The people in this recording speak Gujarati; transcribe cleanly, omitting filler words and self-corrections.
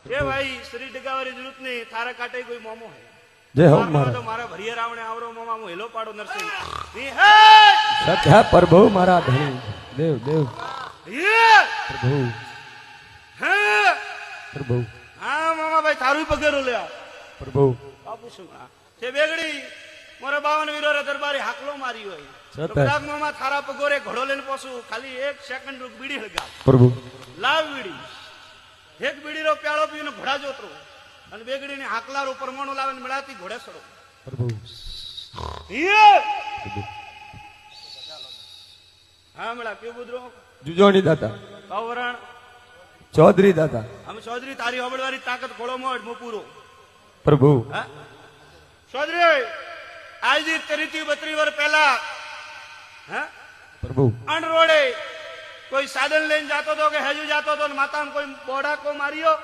એ ભાઈ શ્રી ડગાવારી જરૂરત નહીં, થારા કાટે કોઈ મોમો હે જય હો મારા મારા તો મારા ભરિયા રાવણે આવરો મોમા હું હેલો પાડો નરસિંહ ની હે સત્ય પ્રભુ મારા ધણી દેવ દેવ હે પ્રભુ હે પ્રભુ હા મામા ભાઈ તારું પગેરો લે પ્રભુ બાપુ શું છે બેગડી મારા બાવન વીરો દરબારી હાકલો મારી હોય સત્ય. તો કદાચ મામા થારા પગોરે ઘોડો લઈને પોસું ખાલી 1 સેકન્ડ રૂક બીડી હળગા પ્રભુ લાવ બીડી એક બીડીનો પ્યાળો પીને ઘોડા જોતરો અને બેગડીને હાકલારો પરમાણુ લાવીને મળાતી ઘોડે સડો પ્રભુ હા મળા પીવું બુદ્રો જુજોણી દાતા પાવરણ ચૌધરી દાતા અમે ચૌધરી તારી હોબળવારી તાકાત ઘોડો મોડ મો પૂરો પ્રભુ હા ચૌધરી આજથી 32 વર્ષ પહેલા હા પ્રભુ અણ રોડે કોઈ સાધન લઈને જાતો હતો કે હજુ જાતો હતો માતામાં કોઈ બોડાકો માર્યો